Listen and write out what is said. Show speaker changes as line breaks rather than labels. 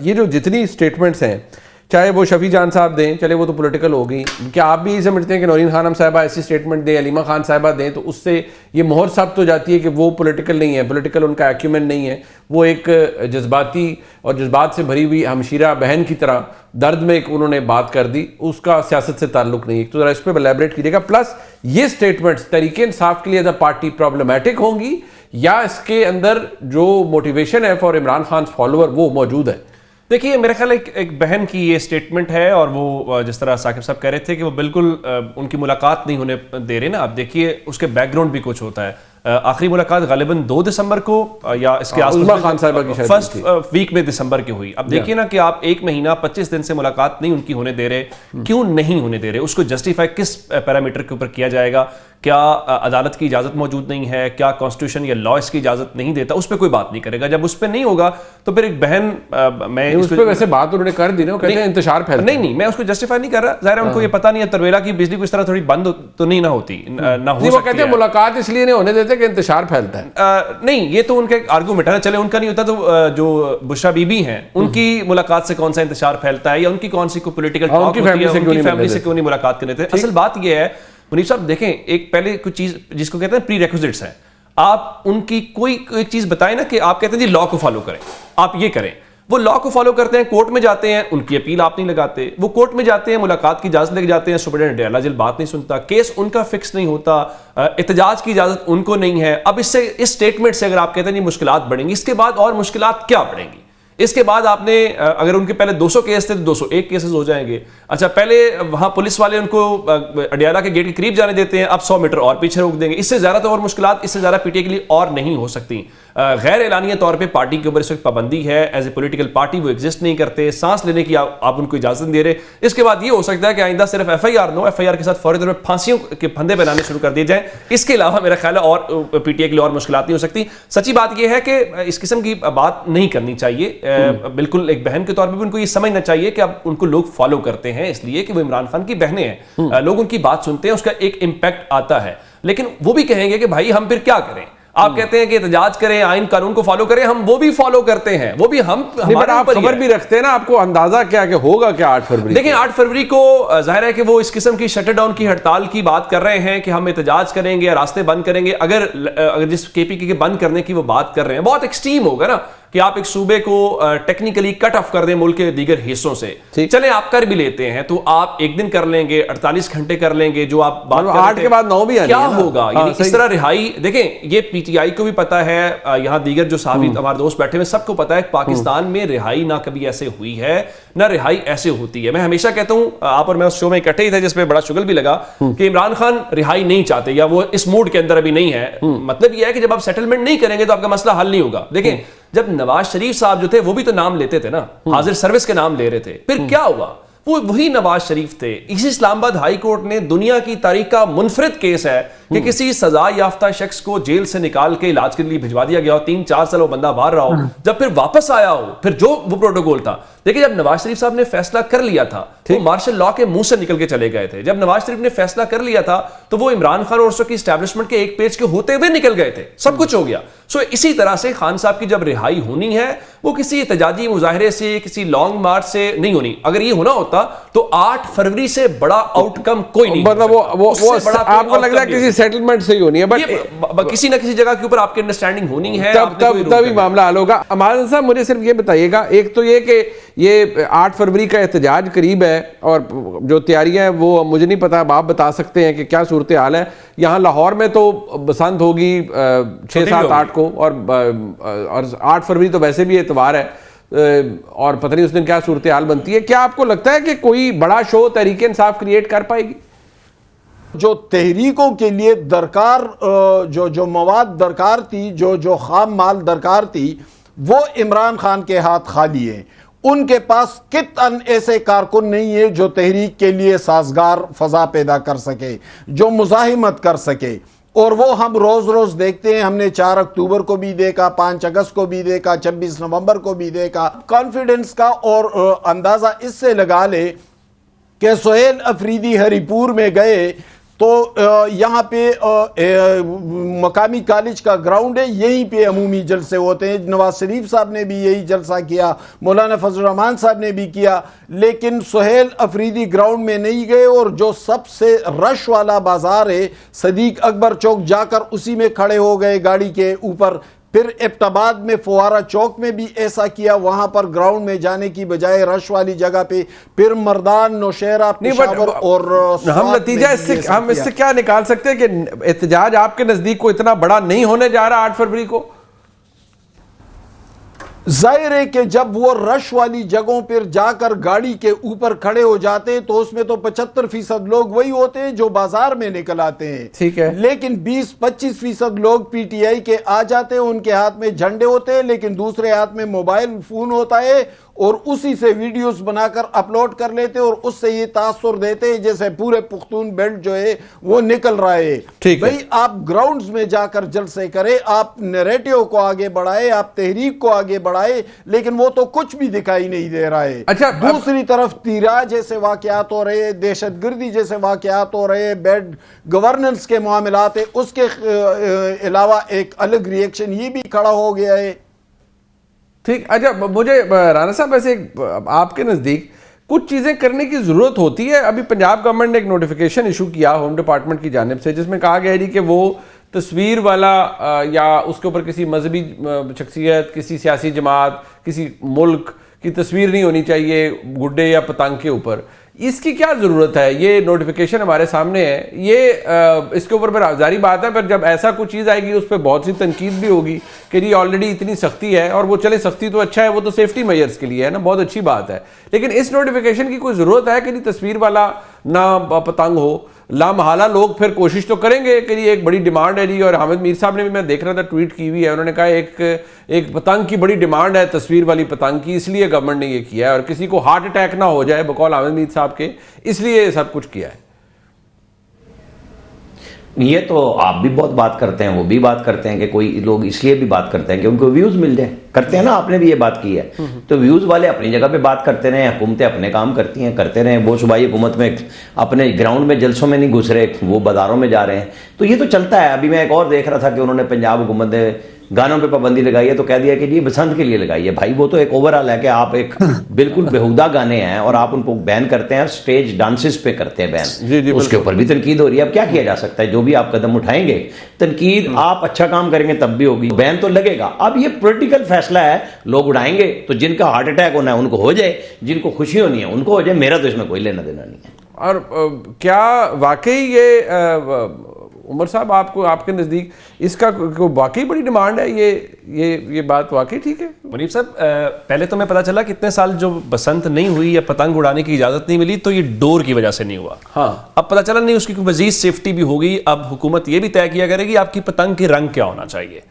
یہ جو جتنی اسٹیٹمنٹس ہیں, چاہے وہ شفیع جان صاحب دیں, چلے وہ تو پولیٹیکل ہو گئی, کیا آپ بھی سمجھتے ہیں کہ نورین خانم صاحبہ ایسی اسٹیٹمنٹ دیں, علیمہ خان صاحبہ دیں, تو اس سے یہ مہر ثابت ہو جاتی ہے کہ وہ پولیٹیکل نہیں ہے, پولیٹیکل ان کا ایکیومن نہیں ہے, وہ ایک جذباتی اور جذبات سے بھری ہوئی ہمشیرہ بہن کی طرح درد میں ایک انہوں نے بات کر دی, اس کا سیاست سے تعلق نہیں ہے. تو ذرا اس پہ الیبریٹ کیجیے گا. پلس یہ اسٹیٹمنٹس تحریک انصاف کے لیے ایز اے پارٹی پرابلمیٹک ہوں گی, یا اس کے اندر جو موٹیویشن ہے فار عمران خان فالوور وہ موجود ہے؟
دیکھیے میرے خیال ایک بہن کی یہ اسٹیٹمنٹ ہے, اور وہ جس طرح ثاقب صاحب کہہ رہے تھے کہ وہ بالکل ان کی ملاقات نہیں ہونے دے رہے نا. آپ دیکھیے اس کے بیک گراؤنڈ بھی کچھ ہوتا ہے. آخری ملاقات غالباً 2 دسمبر کو یا اس کے فرسٹ ویک میں دسمبر کی ہوئی. اب دیکھیے نا کہ آپ 1 مہینہ 25 دن سے ملاقات نہیں ان کی ہونے دے رہے, کیوں نہیں ہونے دے رہے؟ اس کو جسٹیفائی کس پیرامیٹر کے اوپر کیا جائے گا؟ کیا عدالت کی اجازت موجود نہیں ہے؟ کیا کانسٹیٹیوشن یا لا اس کی اجازت نہیں دیتا؟ اس پہ کوئی بات نہیں کرے گا. جب اس پہ نہیں ہوگا تو پھر ایک بہن, میں اس
پہ ویسے بات انہوں نے کر دی نا, وہ کہتے ہیں انتشار پھیلتا ہے.
نہیں میں اس کو جسٹیفائی نہیں کر رہا, ظاہر ہے ان کو یہ پتہ نہیں ہے ترویلا کی بجلی کو اس طرح تھوڑی بند تو نہیں نہ ہوتی, نہ ہو سکتی.
وہ کہتے ہیں ملاقات اس لیے نہیں ہونے دیتے کہ انتشار پھیلتا ہے.
نہیں, یہ تو ان کا آرگومنٹ ہے نا. چلے ان کا نہیں ہوتا تو جو بشرا بی بی ہیں ان کی ملاقات سے کون سا انتشار پھیلتا ہے, یا ان کی کون سی کوئی پلیٹیکل ٹاک ہوتی ہے, ان کی فیملی سے کیوں نہیں ملاقات کرنے تھے. اصل بات یہ ہے منیب صاحب, دیکھیں ایک پہلے کوئی چیز جس کو کہتے ہیں پری ریکوزٹس ہیں, آپ ان کی کوئی ایک چیز بتائیں نا کہ آپ کہتے ہیں جی لا کو فالو کریں, آپ یہ کریں. وہ لا کو فالو کرتے ہیں, کورٹ میں جاتے ہیں, ان کی اپیل آپ نہیں لگاتے. وہ کورٹ میں جاتے ہیں, ملاقات کی اجازت لے کے جاتے ہیں, سپرنٹینڈنٹ ڈیالہ جل بات نہیں سنتا, کیس ان کا فکس نہیں ہوتا, احتجاج کی اجازت ان کو نہیں ہے. اب اس اسٹیٹمنٹ سے اگر آپ کہتے ہیں یہ مشکلات بڑھیں گی, اس کے بعد اور مشکلات کیا بڑھیں گی؟ اس کے بعد آپ نے اگر ان کے پہلے 200 کیس تھے تو 201 کیسز ہو جائیں گے. اچھا, پہلے وہاں پولیس والے ان کو اڈیالہ کے گیٹ کے قریب جانے دیتے ہیں, اب 100 میٹر اور پیچھے روک دیں گے. اس سے زیادہ تو اور مشکلات اس سے زیادہ پی ٹی اے کے لیے اور نہیں ہو سکتی. غیر اعلانیہ طور پہ پارٹی کے اوپر اس وقت پابندی ہے, ایز اے پولیٹیکل پارٹی وہ ایگزسٹ نہیں کرتے, سانس لینے کی آپ ان کو اجازت نہیں دے رہے. اس کے بعد یہ ہو سکتا ہے کہ آئندہ صرف ایف آئی آر کے ساتھ فوری طور پر پھانسیوں کے پھندے پہنانے شروع کر دیے جائیں. اس کے علاوہ میرا خیال ہے اور پی ٹی اے کے لیے اور مشکلات نہیں ہو سکتی. سچی بات یہ ہے کہ اس قسم کی بات نہیں کرنی چاہیے. بالکل ایک بہن کے طور پہ بھی ان کو یہ سمجھنا چاہیے کہ اب ان کو لوگ فالو کرتے ہیں اس لیے کہ وہ عمران خان کی بہنیں ہیں, لوگ ان کی بات سنتے ہیں, اس کا ایک امپیکٹ آتا ہے. لیکن وہ بھی کہیں گے کہ بھائی ہم پھر کیا کریں؟ آپ کہتے ہیں کہ احتجاج کریں, آئین قانون کو فالو کریں, ہم وہ بھی فالو کرتے ہیں, وہ بھی ہم
آپ خبر بھی رکھتے ہیں نا, آپ کو اندازہ کیا کہ ہوگا کیا 8 فروری؟
دیکھیں 8 فروری کو ظاہر ہے کہ وہ اس قسم کی شٹر ڈاؤن کی ہڑتال کی بات کر رہے ہیں کہ ہم احتجاج کریں گے, راستے بند کریں گے. اگر جس کے پی کے بند کرنے کی وہ بات کر رہے ہیں, بہت ایکسٹریم ہوگا نا کہ آپ ایک صوبے کو ٹیکنیکلی کٹ آف کر دیں ملک کے دیگر حصوں سے. چلیں آپ کر بھی لیتے ہیں تو آپ ایک دن کر لیں گے, 48 گھنٹے کر لیں گے, جو آپ بات
8 کے بعد 9 بھی
کیا ہوگا. یعنی اس طرح رہائی, دیکھیں یہ پی ٹی آئی کو بھی پتا ہے, یہاں دیگر جو صحافی ہمارے دوست بیٹھے ہوئے سب کو پتا ہے پاکستان میں رہائی نہ کبھی ایسے ہوئی ہے نہ رہائی ایسے ہوتی ہے. میں ہمیشہ کہتا ہوں, آپ اور میں اس شو میں اکٹھے ہی تھے جس پہ بڑا شغل بھی لگا, کہ عمران خان رہائی نہیں چاہتے یا وہ اس موڈ کے اندر ابھی نہیں ہے. مطلب یہ ہے کہ جب آپ سیٹلمنٹ نہیں کریں گے تو آپ کا مسئلہ حل نہیں ہوگا. دیکھیں جب نواز شریف صاحب جو تھے وہ بھی تو نام لیتے تھے نا, حاضر سروس کے نام لے رہے تھے, پھر کیا ہوا؟ وہ وہی نواز شریف تھے. اسی اسلام آباد ہائی کورٹ نے دنیا کی تاریخ کا منفرد کیس ہے کہ کسی سزا یافتہ شخص کو جیل سے نکال کے علاج کے لیے بھجوا دیا گیا ہو, 3-4 سال وہ بندہ باہر رہا ہو, جب پھر واپس آیا ہو, پھر جو وہ پروٹوکول تھا. دیکھیں جب نواز شریف صاحب نے فیصلہ کر لیا تھا وہ مارشل لا کے منہ سے نکل کے چلے گئے تھے. جب نواز شریف نے فیصلہ کر لیا تھا تو وہ عمران خان اور اس کی اسٹیبلشمنٹ کے ایک پیج کے ہوتے ہوئے نکل گئے تھے, سب کچھ ہو گیا. سو اسی طرح سے خان صاحب کی جب رہائی ہونی ہے وہ کسی احتجاجی مظاہرے سے, کسی لانگ مارچ سے نہیں ہونی. اگر یہ ہونا ہوتا تو 8 فروری سے بڑا آؤٹ کم کوئی نہیں.
مطلب وہ آپ کو لگ رہا ہے کسی سیٹلمنٹ سے ہی ہونی ہے,
بٹ کسی نہ کسی جگہ کے اوپر آپ کی انڈرسٹینڈنگ ہونی ہے,
تب ہی معاملہ حل ہوگا. امال صاحب مجھے صرف یہ بتائیے گا, ایک تو یہ کہ یہ 8 فروری کا احتجاج قریب ہے اور جو تیاریاں ہیں وہ مجھے نہیں پتا, آپ بتا سکتے ہیں کہ کیا صورتحال ہے. یہاں لاہور میں تو بسنت ہوگی 6-7-8 کو, اور 8 فروری تو ویسے بھی اتوار ہے, اور پتہ نہیں اس دن کیا صورتحال بنتی ہے. کیا آپ کو لگتا ہے کہ کوئی بڑا شو تحریک انصاف کریٹ کر پائے گی؟
جو تحریکوں کے لیے درکار جو مواد درکار تھی, جو خام مال درکار تھی, وہ عمران خان کے ہاتھ خالی ہیں. ان کے پاس قطعاً ایسے کارکن نہیں ہے جو تحریک کے لیے سازگار فضا پیدا کر سکے, جو مزاحمت کر سکے. اور وہ ہم روز روز دیکھتے ہیں, ہم نے 4 اکتوبر کو بھی دیکھا, 5 اگست کو بھی دیکھا, 26 نومبر کو بھی دیکھا. کانفیڈنس کا اور اندازہ اس سے لگا لے کہ سہیل افریدی ہری پور میں گئے تو یہاں پہ مقامی کالج کا گراؤنڈ ہے, یہیں پہ عمومی جلسے ہوتے ہیں. نواز شریف صاحب نے بھی یہی جلسہ کیا, مولانا فضل الرحمان صاحب نے بھی کیا, لیکن سہیل افریدی گراؤنڈ میں نہیں گئے. اور جو سب سے رش والا بازار ہے صدیق اکبر چوک, جا کر اسی میں کھڑے ہو گئے گاڑی کے اوپر. پھر ابتاباد میں فوارہ چوک میں بھی ایسا کیا, وہاں پر گراؤنڈ میں جانے کی بجائے رش والی جگہ پہ. پھر مردان, نوشہرہ, پشاور اور
ہم نتیجہ ہم اس سے کیا نکال سکتے ہیں کہ احتجاج آپ کے نزدیک کو اتنا بڑا نہیں ہونے جا رہا 8 فروری کو؟
ظاہر ہے کہ جب وہ رش والی جگہوں پر جا کر گاڑی کے اوپر کھڑے ہو جاتے ہیں تو اس میں تو 75% لوگ وہی ہوتے ہیں جو بازار میں نکل آتے ہیں.
ٹھیک ہے,
لیکن 20-25% لوگ پی ٹی آئی کے آ جاتے ہیں, ان کے ہاتھ میں جھنڈے ہوتے ہیں لیکن دوسرے ہاتھ میں موبائل فون ہوتا ہے, اور اسی سے ویڈیوز بنا کر اپلوڈ کر لیتے اور اس سے یہ تاثر دیتے ہیں جیسے پورے پختون بیلٹ جو ہے وہ نکل رہا ہے. بھئی آپ گراؤنڈز میں جا کر جلسے کرے, آپ نیریٹیو کو آگے بڑھائے, آپ تحریک کو آگے بڑھائے, لیکن وہ تو کچھ بھی دکھائی نہیں دے رہا ہے. دوسری طرف تیرا جیسے واقعات ہو رہے, دہشت گردی جیسے واقعات ہو رہے, بیڈ گورننس کے معاملات ہیں, اس کے علاوہ ایک الگ ری ایکشن یہ بھی کھڑا ہو گیا ہے.
ٹھیک. اچھا مجھے رانا صاحب ایسے آپ کے نزدیک کچھ چیزیں کرنے کی ضرورت ہوتی ہے. ابھی پنجاب گورنمنٹ نے ایک نوٹیفیکیشن ایشو کیا ہوم ڈپارٹمنٹ کی جانب سے, جس میں کہا گیا ہے کہ وہ تصویر والا یا اس کے اوپر کسی مذہبی شخصیت, کسی سیاسی جماعت, کسی ملک کی تصویر نہیں ہونی چاہیے گڈے یا پتنگ کے اوپر. اس کی کیا ضرورت ہے؟ یہ نوٹیفیکیشن ہمارے سامنے ہے, یہ اس کے اوپر پھر ظاہری بات ہے پھر جب ایسا کوئی چیز آئے گی اس پہ بہت سی تنقید بھی ہوگی کہ جی آلریڈی اتنی سختی ہے, اور وہ چلے سختی تو اچھا ہے, وہ تو سیفٹی میجرز کے لیے ہے نا, بہت اچھی بات ہے, لیکن اس نوٹیفیکیشن کی کوئی ضرورت ہے کہ جی تصویر والا نہ پتنگ ہو؟ لا محالہ لوگ پھر کوشش تو کریں گے کہ یہ ایک بڑی ڈیمانڈ ہے جی. اور حامد میر صاحب نے بھی, میں دیکھ رہا تھا, ٹویٹ کی ہوئی ہے, انہوں نے کہا ایک پتنگ کی بڑی ڈیمانڈ ہے, تصویر والی پتنگ کی, اس لیے گورنمنٹ نے یہ کیا ہے, اور کسی کو ہارٹ اٹیک نہ ہو جائے بقول حامد میر صاحب کے, اس لیے یہ سب کچھ کیا ہے.
یہ تو آپ بھی بہت بات کرتے ہیں, وہ بھی بات کرتے ہیں کہ کوئی لوگ اس لیے بھی بات کرتے ہیں کہ ان کو ویوز مل جائیں, کرتے ہیں نا, آپ نے بھی یہ بات کی ہے. تو ویوز والے اپنی جگہ پہ بات کرتے رہے, حکومتیں اپنے کام کرتی ہیں, کرتے رہے. وہ صوبائی حکومت میں اپنے گراؤنڈ میں جلسوں میں نہیں گھس رہے, وہ بازاروں میں جا رہے ہیں, تو یہ تو چلتا ہے. ابھی میں ایک اور دیکھ رہا تھا کہ انہوں نے پنجاب حکومت نے گانوں پہ پابندی لگائی ہے, تو کہہ دیا کہ جی بسنت کے لیے لگائی ہے. بھائی وہ تو ایک اوور آل ہے کہ آپ ایک بالکل بےہودہ گانے ہیں اور آپ ان کو بین کرتے ہیں, اسٹیج ڈانسز پہ کرتے ہیں بین, اس کے اوپر بھی تنقید ہو رہی ہے. اب کیا کیا جا سکتا ہے؟ جو بھی آپ قدم اٹھائیں گے, تنقید آپ اچھا کام کریں گے تب بھی ہوگی, بین تو لگے گا. اب یہ پولیٹیکل فیصلہ ہے, لوگ اڑائیں گے تو جن کا ہارٹ اٹیک ہونا ہے ان کو ہو جائے, جن کو خوشی ہونی ہے ان کو ہو جائے, میرا تو اس میں کوئی لینا دینا نہیں ہے.
اور کیا واقعی یہ عمر صاحب آپ کے نزدیک اس کا واقعی بڑی ڈیمانڈ ہے؟ یہ بات واقعی ٹھیک ہے؟
منیب صاحب پہلے تو میں پتا چلا کہ اتنے سال جو بسنت نہیں ہوئی یا پتنگ اڑانے کی اجازت نہیں ملی تو یہ ڈور کی وجہ سے نہیں ہوا.
ہاں,
اب پتا چلا نہیں, اس کی کوئی مزید سیفٹی بھی ہوگی. اب حکومت یہ بھی طے کیا کرے گی آپ کی پتنگ کے رنگ کیا ہونا چاہیے.